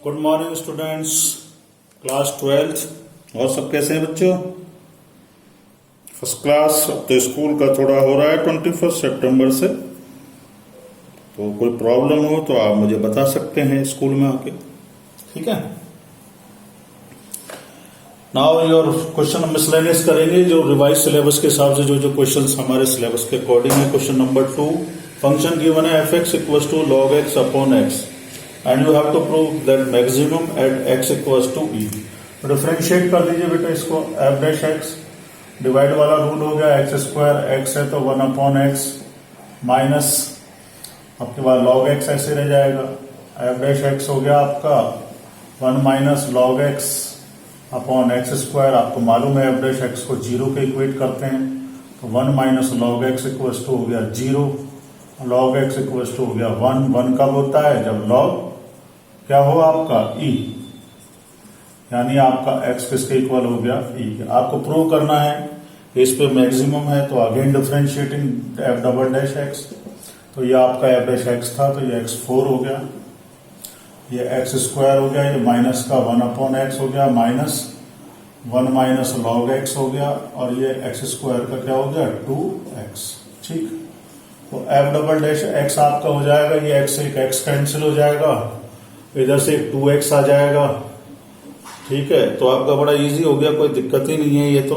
Good morning students, class 12th। और सब कैसे हैं बच्चों? First class. अब तो स्कूल का थोड़ा हो रहा है 21 सितंबर से, तो कोई प्रॉब्लम हो तो आप मुझे बता सकते हैं स्कूल में आके, ठीक है। नाउ योर क्वेश्चन मिसलेनियस करेंगे जो रिवाइज सिलेबस के हिसाब से जो क्वेश्चंस हमारे सिलेबस के अकॉर्डिंग है। क्वेश्चन नंबर 2, फंक्शन गिवन है f(x) = log x upon x and you have to prove that maximum at x = e। Differentiate कर दीजिए बेटा इसको। f'(x) डिवाइड वाला रूल हो गया, x² x है तो 1/x माइनस आपके पास log x ऐसे रह जाएगा। f'(x) हो गया आपका 1 minus log x upon x²। आपको मालूम है f'(x) को 0 के इक्वेट करते हैं, तो 1 माइनस log x = हो गया 0, log x = हो गया 1। 1 कब होता है? जब log क्या हो आपका e, यानी आपका x किसके इक्वल हो गया e। आपको प्रूव करना है इस पे मैक्सिमम है, तो अगेन डिफरेंशिएटिंग f'(x), तो ये आपका f'(x) था तो ये x4 हो गया, ये x² हो गया, ये माइनस का 1/x हो गया, माइनस 1 माइनस log x हो गया, और ये x² का क्या हो गया 2x। ठीक, तो f'(x) आपका हो जाएगा, ये x से एक x कैंसिल हो जाएगा, इधर से एक 2x आ जाएगा। ठीक है, तो आपका बड़ा इजी हो गया, कोई दिक्कत ही नहीं है ये तो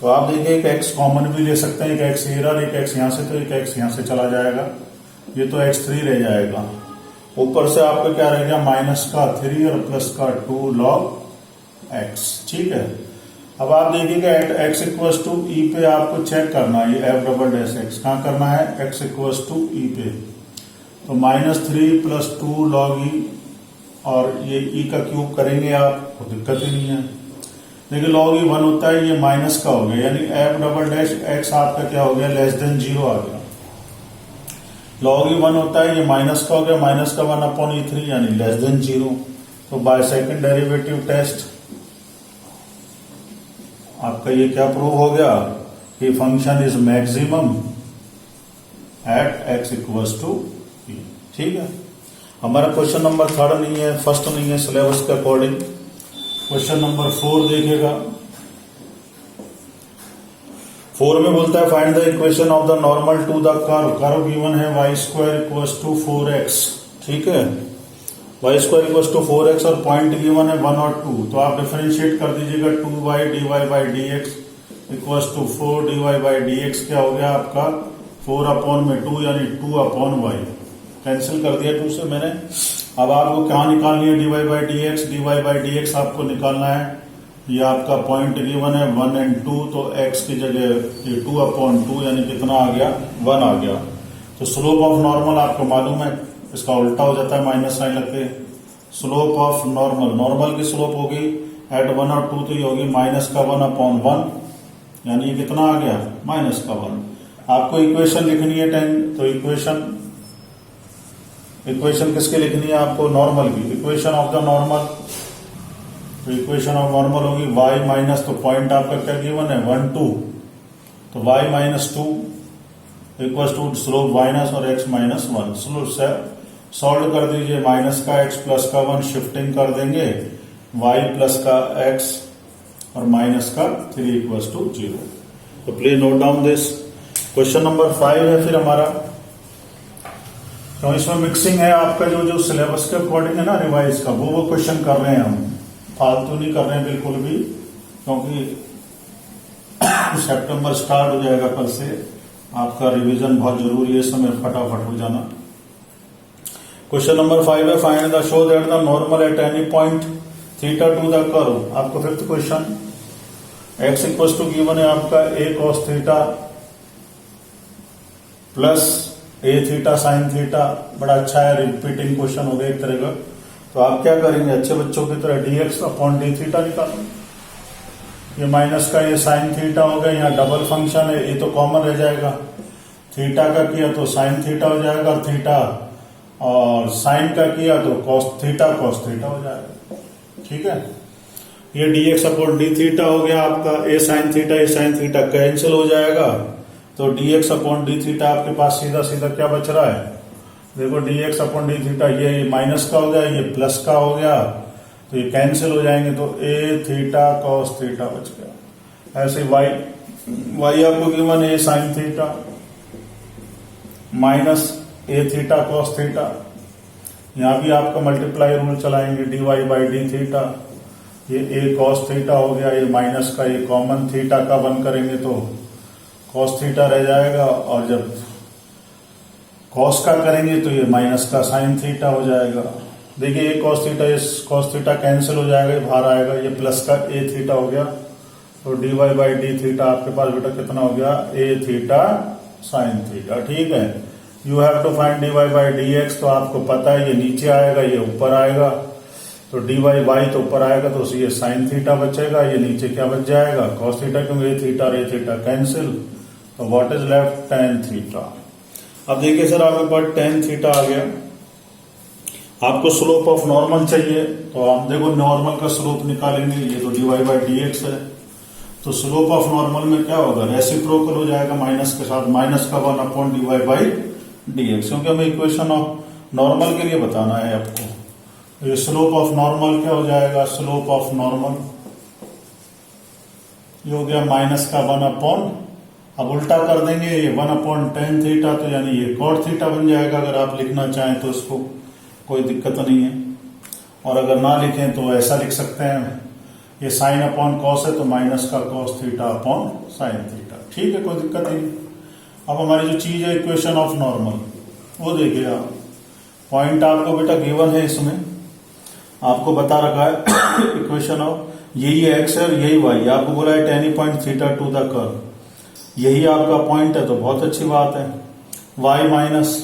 आप देखिए एक x कॉमन भी ले सकते हैं, एक x इधर एक x यहाँ से, तो एक x यहाँ से चला जाएगा, ये तो x3 रह जाएगा। ऊपर से आपका क्या रह गया माइनस का 3 और प्लस का 2 log x। ठीक है, अब आप देखिएगा एट x = e पे आपको चेक करना है, ये f'(x) कहाँ करना है? x = e पे, तो -3 + 2 log e, और ये e का क्यूब करेंगे आप, तो दिक्कत ही नहीं है। देखिए log e 1 होता है, ये माइनस का हो गया, यानी f'(x) आपका क्या हो गया <0 आ गया। log e 1 होता है, ये माइनस का हो गया, माइनस का 1/e3 यानी <0। तो बाय सेकंड डेरिवेटिव टेस्ट आपका ये क्या प्रूव हो गया कि function is maximum at x = e। ठीक है, हमारा क्वेश्चन नंबर 3 नहीं है, फर्स्ट नहीं है सिलेबस के अकॉर्डिंग। क्वेश्चन नंबर 4 देखिएगा। 4 में बोलता है find the equation of the normal to the curve. Curve given है y² = 4x। ठीक है, y² = 4x और पॉइंट गिवन है 1 और 2, तो आप डिफरेंशिएट कर दीजिएगा 2y dy/dx = 4 dy/dx क्या हो गया आपका 4/2 यानी 2/y। कैंसिल कर दिया 2 से मैंने। अब आपको क्या निकालनी है? dy/dx। dy/dx आपको निकालना है, ये आपका पॉइंट गिवन है 1 और 2, तो x की जगह ये 2/2 यानी कितना आ गया 1 आ गया। तो स्लोप ऑफ नॉर्मल आपको मालूम है, इसका उल्टा हो जाता है माइनस साइन लगते। स्लोप ऑफ नॉर्मल, नॉर्मल की स्लोप होगी एट 1 और 2, तो ये होगी माइनस का 1/1 यानी ये कितना आ गया माइनस का 1। आपको इक्वेशन लिखनी है 10, तो इक्वेशन किसके लिखनी है आपको? नॉर्मल की। इक्वेशन ऑफ द नॉर्मल, तो इक्वेशन ऑफ नॉर्मल होगी y माइनस, तो पॉइंट आपका क्या गिवन है 1 2, तो y - 2 equal to slope minus और x - 1। स्लोप से सॉल्व कर दीजिए, माइनस का x प्लस का 1 शिफ्टिंग कर देंगे, y प्लस का x और माइनस का 3 = 0। तो please note down this. Question number 5 है फिर हमारा, तो इसमें मिक्सिंग है आपका जो सिलेबस के अकॉर्डिंग है ना रिवाइज का, वो क्वेश्चन कर रहे हैं हम, फालतू नहीं कर रहे हैं बिल्कुल भी, क्योंकि सितंबर स्टार्ट हो जाएगा कल से, आपका रिवीजन बहुत जरूरी है, इस समय फटाफट हो जाना। क्वेश्चन नंबर 5 है find the show that the normal at any point theta two the curve. आपको फिफ्थ क्वेश्चन, x = गिवन है आपका a cos theta plus a theta sine theta. बड़ा अच्छा है, रिपीटिंग क्वेश्चन हो गया एक तरह का। तो आप क्या करेंगे अच्छे बच्चों की तरह dx/d थीटा निकालो। ये माइनस का ये साइन थीटा हो गया, यहाँ डबल फंक्शन है, ये तो कॉमन रह जाएगा। थीटा का किया तो साइन थीटा हो जाएगा, थीटा और साइन का किया तो cos थीटा हो जाएगा। ठीक है, ये dx/d हो गया आपका, a sin थीटा कैंसिल हो जाएगा, तो dx/d आपके पास सीधा सीधा क्या बच रहा है देखो D x upon D theta, ये माइनस का हो गया, ये प्लस का हो गया, तो ये कैंसिल हो जाएंगे, तो ए थीटा कॉस थीटा बच गया। ऐसे वाई आपको given a sine theta minus a theta cos theta, यहां भी आपका मल्टीप्लाई रूल चलाएंगे, d y by d theta, ये ए कॉस थीटा हो गया, ये माइनस का ये कॉमन थीटा का वन करेंगे तो कॉस थीटा रह जाएगा, और जब कॉस का करेंगे तो ये माइनस का साइन थीटा हो जाएगा। देखिए ये कॉस थीटा कैंसिल हो जाएगा, ये बाहर आएगा, ये प्लस का ए थीटा हो गया, तो d y by d theta आपके पास बेटा कितना हो गया, ए थीटा साइन थीटा। ठीक है, you have to find d y by d x, तो आपको पता है ये नीचे आएगा, ये ऊपर आएगा, तो डी वाई बाई तो ऊपर आएगा, तो ये साइन थीटा बचेगा, ये नीचे क्या बच जाएगा, कॉस थीटा, क्योंकि ए थीटा कैंसिल, तो what is left, tan theta. अब देखिए सर आपके पास टेन थीटा आ गया, आपको स्लोप ऑफ नॉर्मल चाहिए, तो आप देखो नॉर्मल का स्लोप निकालेंगे, ये तो d y by d x है, तो स्लोप ऑफ नॉर्मल में क्या होगा, रेसिप्रोकल हो जाएगा माइनस के साथ, माइनस का one upon d y by d x, क्योंकि हमें इक्वेशन ऑफ नॉर्मल के लिए बताना है आपको। ये स्लोप ऑफ नॉर्मल क्या हो जाएगा, स्लोप ऑफ नॉर्मल ये हो गया माइनस का वन अपॉन, अब उल्टा कर देंगे, ये वन अपॉन टेन थीटा, तो यानी ये कॉट थीटा बन जाएगा, अगर आप लिखना चाहें तो इसको कोई दिक्कत नहीं है, और अगर ना लिखें तो ऐसा लिख सकते हैं, ये साइन अपॉन कॉस है तो माइनस का cos theta upon sine theta. ठीक है, कोई दिक्कत नहीं। अब हमारी जो चीज है इक्वेशन ऑफ नॉर्मल, वो देखिए आप, पॉइंट आपको बेटा गिवन है, इसमें आपको बता रखा है इक्वेशन ऑफ, यही एक्स है और यही वाई, आपको बोला है ten point theta two the curve, यही आपका पॉइंट है, तो बहुत अच्छी बात है। वाई माइनस,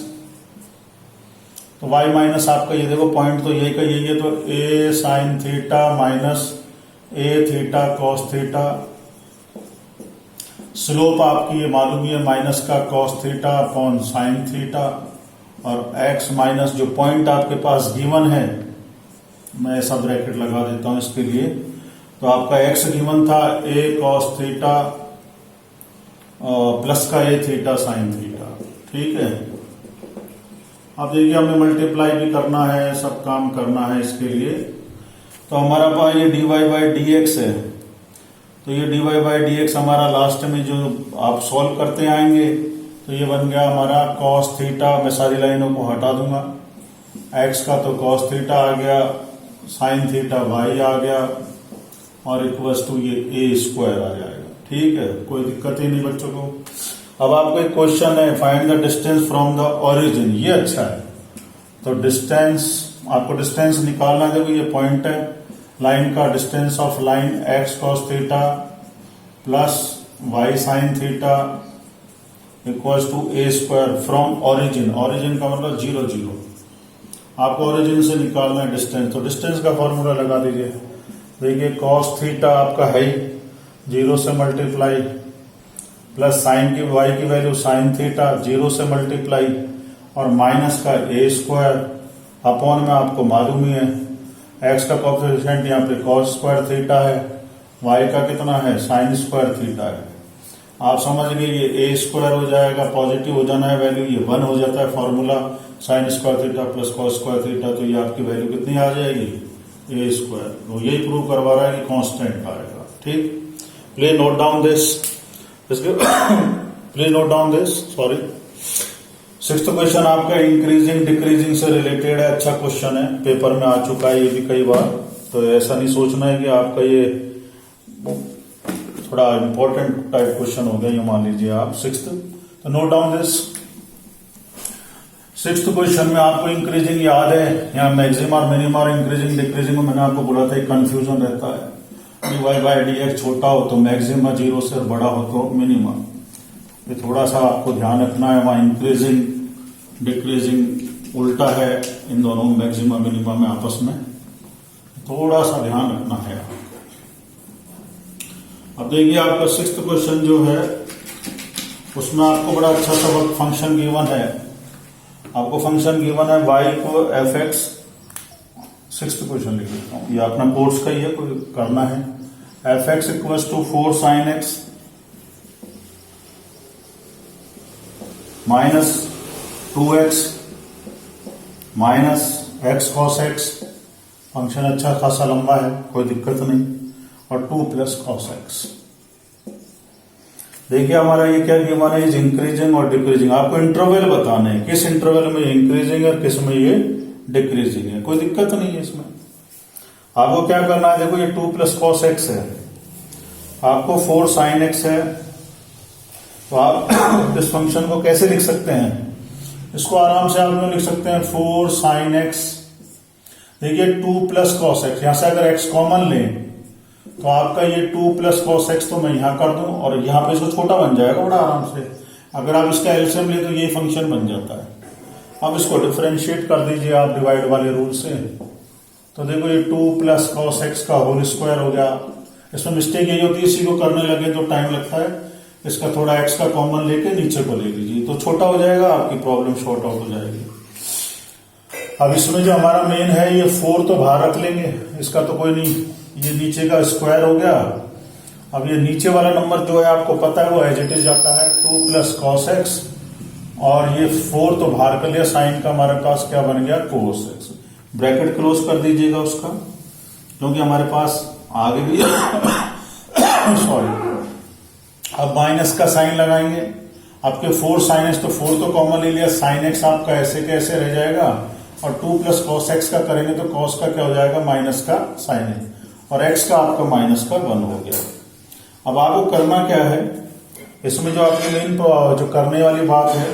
तो वाई माइनस आपका ये देखो पॉइंट तो यही का यही है, तो ए sine theta minus a theta cos theta, slope आपकी ये मालूम ही है, माइनस का cos theta upon sine theta, और एक्स माइनस जो पॉइंट आपके पास गिवन है, मैं ऐसा ब्रैकेट लगा देता हूं इसके लिए, तो आपका एक्स गिवन था ए कॉस थीटा प्लस का ए थीटा साइन थीटा। ठीक है, अब देखिए हमें मल्टीप्लाई भी करना है, सब काम करना है इसके लिए, तो हमारा पास ये d y by d x है, तो ये d y by d x हमारा लास्ट में जो आप सॉल्व करते आएंगे, तो ये बन गया हमारा कॉस थीटा, मैं सारी लाइनों को हटा दूंगा, एक्स का तो कॉस थीटा आ गया, साइन थीटा वाई आ गया, और इक्वल्स टू ये ए स्क्वायर आ जाएगा। ठीक है, कोई दिक्कत ही नहीं बच्चों को। अब आपको एक क्वेश्चन है, find the distance from the origin, ये अच्छा है, तो डिस्टेंस आपको डिस्टेंस निकालना है, देखो ये पॉइंट है, लाइन का distance of line x cos theta plus y sine theta equals to a square from origin, origin का मतलब 0 0, आपको ओरिजिन से निकालना है डिस्टेंस, तो डिस्टेंस का फॉर्मूला लगा दीजिए। देखिए कॉस थीटा आपका है 0 से मल्टीप्लाई, प्लस साइन की वाई की वैल्यू साइन थीटा 0 से मल्टीप्लाई, और माइनस का ए स्क्वायर अपॉन में आपको मालूम ही है, एक्स का कोएफिशिएंट यहाँ पे कॉस स्क्वायर थीटा है, वाई का कितना है साइन स्क्वायर थीटा है। आप समझ गए, ये ए स्क्वायर हो जाएगा, पॉजिटिव हो जाना है वैल्यू, ये 1 हो जाता है formula, sine square theta plus cos square theta, तो ये आपकी वैल्यू कितनी आ जाएगी, ए स्क्वायर। तो यही प्रूव करवा रहा है कि कांस्टेंट आएगा। ठीक, please note down this, please note down this, sorry. Sixth question आपका इंक्रीजिंग डिक्रीजिंग से रिलेटेड है, अच्छा क्वेश्चन है, पेपर में आ चुका है ये भी कई बार, तो ऐसा नहीं सोचना है कि आपका ये थोड़ा इंपॉर्टेंट टाइप क्वेश्चन हो गया, ये मान लीजिए आप सिक्स्थ, तो note down this. Sixth question में आपको इंक्रीजिंग याद है, यहाँ मैक्सिमम और मिनिमम और इंक्रीजिंग डिक्रीजिंग में मैंने आपको बोला था कंफ्यूजन रहता है, d y by d x छोटा हो तो मैक्सिमम 0 से बड़ा हो तो मिनिमम, ये थोड़ा सा आपको ध्यान रखना है। वहां इंक्रीजिंग डिक्रीजिंग उल्टा है, इन दोनों मैक्सिमम मिनिमम में आपस में थोड़ा सा ध्यान रखना है। अब देखिए आपका सिक्स्थ क्वेश्चन जो है उसमें आपको बड़ा अच्छा सा फंक्शन गिवन है, आपको फंक्शन गिवन है y को एफ एक्स, सिक्स्थ क्वेश्चन लिख लेता हूं, ये अपना कोर्स का ही है, कोई करना है, f x equal to 4 sine x minus 2x minus x cos x, function अच्छा खासा लंबा है, कोई दिक्कत नहीं, और 2 प्लस कॉस एक्स। देखिए हमारा ये क्या कि हमारा इज इंक्रीजिंग और डिक्रीजिंग, आपको इंटरवल बताना है किस इंटरवल में इंक्रीजिंग है और किस में ये डिक्रीजिंग है, कोई दिक्कत नहीं है इसमें। आपको क्या करना है, देखो ये 2 प्लस कॉस एक्स है, आपको 4 साइन एक्स है, तो आप इस फंक्शन को कैसे लिख सकते हैं, इसको आराम से आप लोग लिख सकते हैं 4 साइन एक्स। देखिए 2 प्लस कॉस एक्स, यहां से अगर एक्स कॉमन लें तो आपका ये 2 प्लस कॉस एक्स तो मैं यहां कर दूं और यहां पे इसको छोटा बन जाएगा बड़ा आराम से। अगर आप इसका एलसीएम ले तो ये फंक्शन बन जाता है। अब इसको डिफरेंशिएट कर दीजिए आप डिवाइड वाले रूल से, तो देखो ये 2 प्लस कॉस एक्स का होल स्क्वायर हो गया। इसमें मिस्टेक यही होती है, इसी को करने लगे तो टाइम लगता है, इसका थोड़ा एक्स का कॉमन लेके नीचे को ले लीजिए तो छोटा हो जाएगा, आपकी प्रॉब्लम शॉर्ट आउट हो जाएगी। अब इसमें जो हमारा मेन है ये 4 तो बाहर रख लेंगे, इसका तो कोई नहीं, ये नीचे का स्क्वायर हो गया। अब ये नीचे वाला नंबर जो है आपको पता है वो एज इट इज जाता है 2 प्लस कॉस एक्स, और ये 4 तो बाहर कर लिया, साइन का हमारे पास क्या बन गया कोस एक्स। ब्रैकेट क्लोज कर दीजिएगा उसका, क्योंकि हमारे पास आगे भी सॉरी। अब माइनस का साइन लगाएंगे, आपके 4 साइन एक्स, तो 4 तो कॉमन ले लिया, साइन एक्स आपका ऐसे कैसे रह जाएगा, और 2 प्लस कॉस एक्स का करेंगे तो कॉस का क्या हो जाएगा माइनस का साइन एक्स, और एक्स का आपका माइनस का 1 हो गया। अब आपको करना क्या है, इसमें जो आपकी मेन जो करने वाली बात है,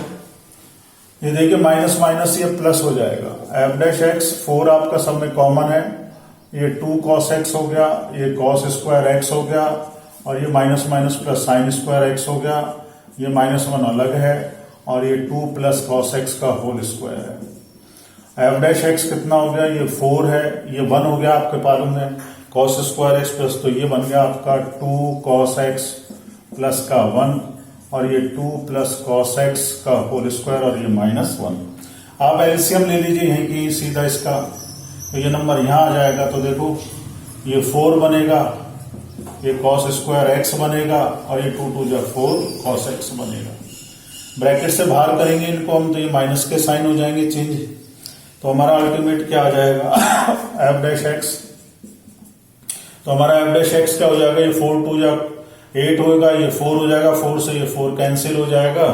ये देखिए माइनस माइनस ये प्लस हो जाएगा, एफ डैश एक्स 4 आपका सब में कॉमन है, ये 2 कॉस एक्स हो गया, ये कॉस स्क्वायर एक्स हो गया, और ये minus minus plus sine square x हो गया, ये -1 अलग है, और ये 2 प्लस कॉस एक्स का होल स्क्वायर है। एफ डैश एक्स कितना हो गया, ये 4 है, ये 1 हो गया आपके मालूम है, कॉस स्क्वायर एक्स प्लस, तो ये बन गया आपका 2 कॉस एक्स प्लस का 1, और ये 2 प्लस कॉस एक्स का होल स्क्वायर, और ये -1। आप एलसीएम ले लीजिए यहीं की सीधा इसका, तो ये नंबर यहां आ जाएगा, तो देखो ये 4 बनेगा, ये कॉस स्क्वायर एक्स बनेगा, और ये 2 2 4 कॉस एक्स बनेगा। ब्रैकेट से बाहर करेंगे इनको हम, तो ये माइनस के साइन हो जाएंगे चेंज, तो हमारा अल्टीमेट क्या आ जाएगा एफ डैश एक्स, तो हमारा एफ डैश एक्स क्या हो जाएगा, ये 4 2 8 होगा, ये 4 हो जाएगा, 4 से ये 4 कैंसिल हो जाएगा,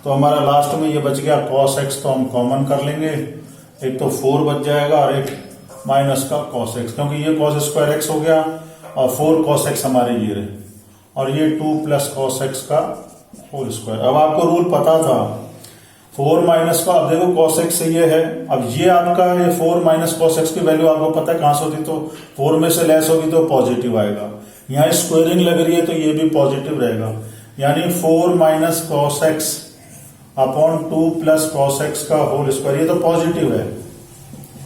तो हमारा लास्ट में ये बच गया कॉस एक्स, तो हम कॉमन कर लेंगे, एक तो 4 बच जाएगा और एक माइनस का कॉस एक्स, क्योंकि ये कॉस स्क्वायर एक्स हो गया और 4 कॉस एक्स हमारे ये रहे, और ये 2 प्लस कॉस एक्स का होल स्क्वायर। अब आपको रूल पता था 4 माइनस का, अब देखो कॉस एक्स से ये है, अब ये आपका ये 4 माइनस कॉस एक्स की वैल्यू आपको पता है कहां से होती, तो 4 में से लेस होगी तो पॉजिटिव आएगा, यहाँ स्क्वेयरिंग लग रही है तो ये भी पॉजिटिव रहेगा, यानी 4 minus cos x upon 2 plus cos x का होल स्क्वायर, ये तो पॉजिटिव है,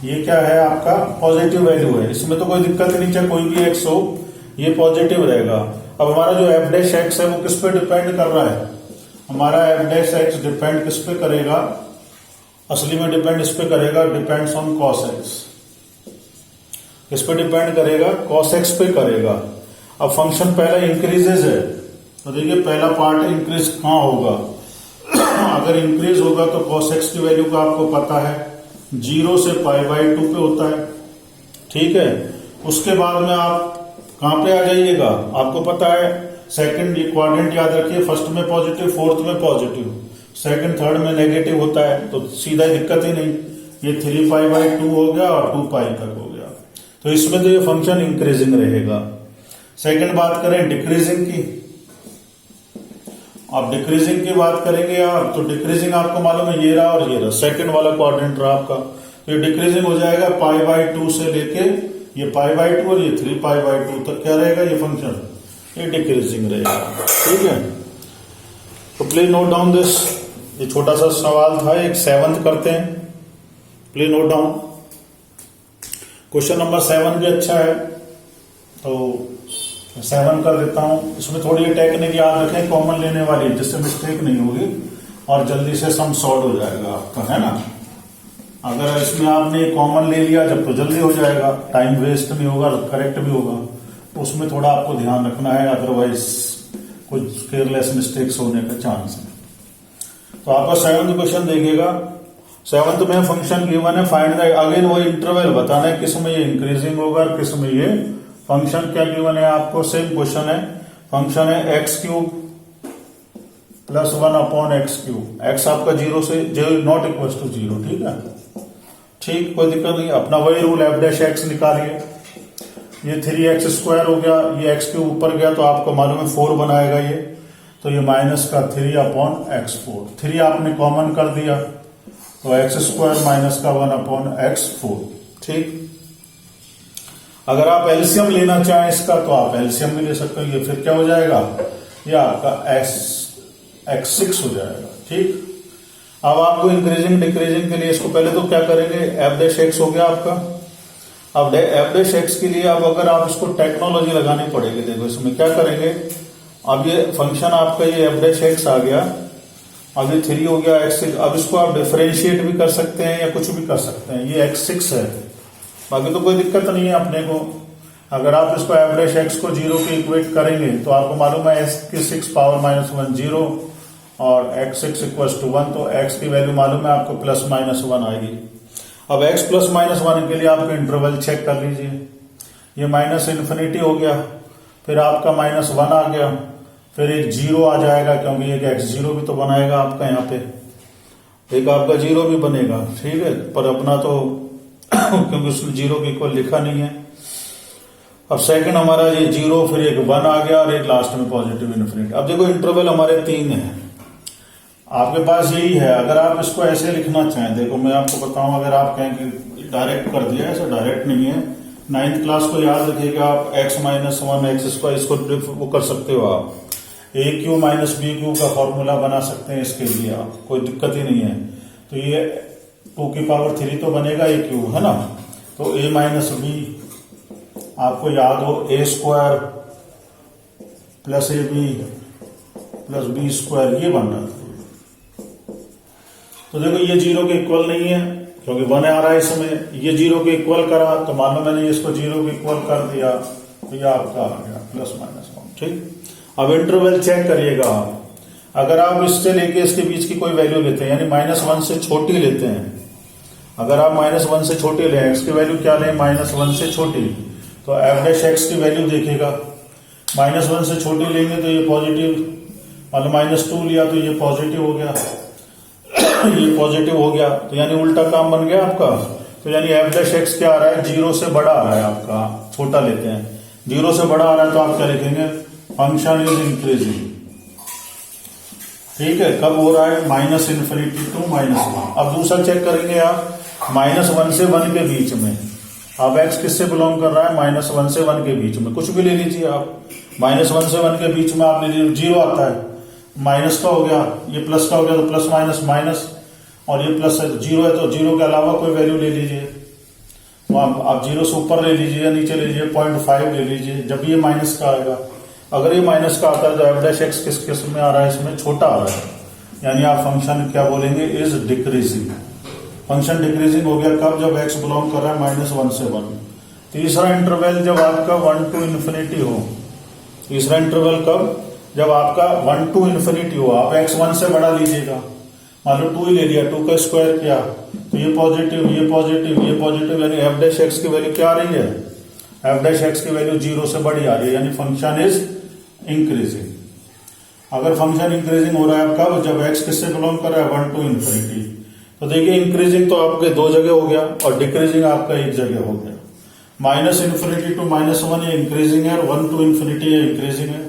ये क्या है आपका पॉजिटिव वैल्यू है, इसमें तो कोई दिक्कत नहीं, चाहे कोई भी एक्स हो ये पॉजिटिव रहेगा। अब हमारा जो एफ डैश एक्स है वो किस पे डिपेंड कर रहा है, हमारा एफ डैश एक्स डिपेंड किस पे करेगा, असली में डिपेंड इस पे करेगा, डिपेंड्स ऑन कॉस एक्स, इस पे डिपेंड करेगा, कॉस एक्स पे करेगा। अब फंक्शन पहला इंक्रीजेज है, तो देखिए पहला पार्ट इंक्रीज कहां होगा, अगर इंक्रीज होगा तो कॉस एक्स की वैल्यू का आपको पता है 0 से π/2 पे होता है, ठीक है। उसके बाद में आप कहां पे आ जाइएगा, आपको पता है सेकंड क्वाड्रेंट याद रखिए, फर्स्ट में पॉजिटिव, फोर्थ में पॉजिटिव, सेकंड थर्ड में नेगेटिव होता है, तो सीधा दिक्कत ही नहीं, ये 3π/2 हो गया और 2π तक हो गया, तो इसमें तो ये फंक्शन इंक्रीजिंग रहेगा। सेकंड बात करें डिक्रीजिंग की, आप डिक्रीजिंग की बात करेंगे यार, तो डिक्रीजिंग आपको मालूम है ये रहा और ये रहा, सेकंड वाला क्वाड्रेंट रहा आपका, तो ये डिक्रीजिंग हो जाएगा π/2 से लेके ये π/2 और ये 3π/2 तक क्या रहेगा ये फंक्शन, ये डिक्रीजिंग रहेगा, ठीक है। तो प्लीज नोट डाउन दिस, ये छोटा सा सवाल था, एक 7th करते हैं, please note down. Question number 7 भी अच्छा है, तो 7 कर देता हूं, इसमें थोड़ी टेक्निक याद रखें, कॉमन लेने वाली जिससे मिस्टेक नहीं होगी और जल्दी से सम सॉल्व हो जाएगा आपका, है ना। अगर इसमें आपने कॉमन ले लिया जब तो जल्दी हो जाएगा, टाइम वेस्ट नहीं होगा, करेक्ट भी होगा, तो उसमें थोड़ा आपको ध्यान रखना है, अदरवाइज कुछ केयरलेस मिस्टेक्स होने का चांस है। तो आपका 7th क्वेश्चन देखिएगा, सेवंथ में फंक्शन गिवन है, फाइंड द, अगेन वो इंटरवल बताना है किस में ये इंक्रीजिंग होगा और किस में ये फंक्शन क्या गिवन है आपको, सेम क्वेश्चन है, फंक्शन है x cube plus 1 upon x cube, x आपका 0 से नॉट इक्वल टू 0, ठीक है, ठीक, कोई दिक्कत नहीं, अपना वही रूल एफ डैश एक्स निकालिए, ये 3x स्क्वायर हो गया, ये एक्स क्यूब ऊपर गया तो आपको मालूम है 4 बनाएगा ये, तो ये माइनस का 3 अपॉन एक्स 4, 3 आपने कॉमन कर दिया तो एक्स स्क्वायर माइनस का 1 अपॉन एक्स 4, ठीक। अगर आप एलसीएम लेना चाहें इसका तो आप एलसीएम भी ले सकते हो, ये फिर क्या हो जाएगा, ये आपका एक्स 6 हो जाएगा, ठीक। अब आपको इंक्रीजिंग डिक्रीजिंग के लिए इसको पहले तो क्या करेंगे, एफ डैश एक्स हो गया आपका, अब एफ डैश एक्स के लिए अब अगर आप इसको टेक्नोलॉजी लगानी पड़ेगी, देखो इसमें क्या करेंगे, अब ये फंक्शन आपका ये एफ डैश एक्स आ गया, अब ये 3 हो गया एक्स 6, अब इसको आप डिफरेंशिएट भी कर सकते हैं या कुछ भी कर सकते हैं, ये एक्स 6 है, बाकी तो कोई दिक्कत नहीं है अपने को। अगर आप इसको एफ डैश एक्स को 0 के इक्वेट करेंगे तो आपको मालूम है एक्स की 6 पावर -1 0 और x 6 इक्वल टू 1, तो x की वैल्यू मालूम है आपको प्लस माइनस 1 आएगी। अब x प्लस माइनस 1 के लिए आपको इंटरवल चेक कर लीजिए, ये माइनस इन्फिनिटी हो गया, फिर आपका -1 आ गया, फिर एक 0 आ जाएगा क्योंकि एक x 0 भी तो बनाएगा आपका यहाँ पे, एक आपका 0 भी बनेगा, ठीक है, पर अपना तो क्योंकि उसने 0 के इक्वल लिखा नहीं है। अब सेकंड हमारा ये 0, फिर एक 1 आ गया और एक लास्ट में पॉजिटिव इन्फिनिटी। अब देखो इंटरवल हमारे 3 है, आपके पास यही है, अगर आप इसको ऐसे लिखना चाहें, देखो मैं आपको बताऊं, अगर आप कहें कि डायरेक्ट कर दिया, ऐसा डायरेक्ट नहीं है, 9th क्लास को याद रखिएगा आप, x - 1 एक्स स्क्वायर, इसको वो कर सकते हो आप, a q minus b q का फॉर्मूला बना सकते हैं इसके लिए आप, कोई दिक्कत ही नहीं है। तो ये 2 की पावर 3 तो बनेगा a क्यूब, है ना, तो a माइनस बी आपको याद हो, a square plus a b plus b square, ये बन रहा है। तो देखो ये 0 के इक्वल नहीं है क्योंकि 1 आ रहा है इसमें, ये 0 के इक्वल करा तो मान लो मैंने इसको 0 के इक्वल कर दिया तो ये आपका आ गया प्लस माइनस 1, ठीक। अब इंटरवल चेक करिएगा आप, अगर आप इससे लेके इसके बीच की कोई वैल्यू लेते हैं, यानी -1 से छोटी लेते हैं, अगर आप -1 से छोटी लें, एक्स की वैल्यू क्या लें, -1 से छोटी, तो एफ डैश एक्स की वैल्यू देखिएगा, -1 से छोटी लेंगे तो ये पॉजिटिव, मतलब -2 लिया तो ये पॉजिटिव हो गया, ये पॉजिटिव हो गया, तो यानी उल्टा काम बन गया आपका। तो यानी एफ डैश एक्स क्या आ रहा है, 0 से बड़ा आ रहा है आपका, छोटा लेते हैं, 0 से बड़ा आ रहा है तो आप क्या लिखेंगे, फंक्शन इज इंक्रीजिंग, ठीक है, कब हो रहा है, -इन्फिनिटी टू -1। अब दूसरा चेक करेंगे आप, -1 से 1 के बीच में, अब x किससे बिलोंग कर रहा है, -1 से 1 के बीच में, कुछ भी ले लीजिए आप, -1 से 1 के बीच में आप ले लीजिए, 0 आता है, माइनस का हो गया, ये प्लस का हो गया तो प्लस माइनस माइनस, और ये प्लस 0 है तो 0 के अलावा कोई वैल्यू ले लीजिए, तो आप 0 से ऊपर ले लीजिए या नीचे ले लीजिए, 0.5 ले लीजिए, जब ये माइनस का आएगा, अगर ये माइनस का आता है तो एफ डैश एक्स किस किस्म में आ रहा है, इसमें छोटा आ रहा है, यानी आप फंक्शन क्या बोलेंगे, इज डिक्रीजिंग, फंक्शन डिक्रीजिंग हो गया कब, जब x बिलोंग कर रहा है -1 से 1। तीसरा इंटरवल जब आपका 1 टू इन्फिनिटी हो, तीसरा इंटरवल कब, जब आपका 1 टू इन्फिनिटी हो, आप x 1 से बड़ा लीजिएगा, मान लो 2 ही ले लिया, 2 का स्क्वायर किया तो ये पॉजिटिव ये पॉजिटिव ये पॉजिटिव, यानी एफ डैश एक्स की वैल्यू क्या आ रही है, एफ डैश एक्स की वैल्यू 0 से बड़ी आ रही है, यानी फंक्शन इज इंक्रीजिंग। अगर फंक्शन इंक्रीजिंग हो रहा है कब, जब x किससे बिलोंग कर रहा है, 1 टू इन्फिनिटी, तो देखिए इंक्रीजिंग तो आपके 2 जगह हो गया और डिक्रीजिंग आपका 1 जगह हो गया, -इन्फिनिटी टू -1 ये इंक्रीजिंग है और 1 टू इन्फिनिटी ये इंक्रीजिंग है,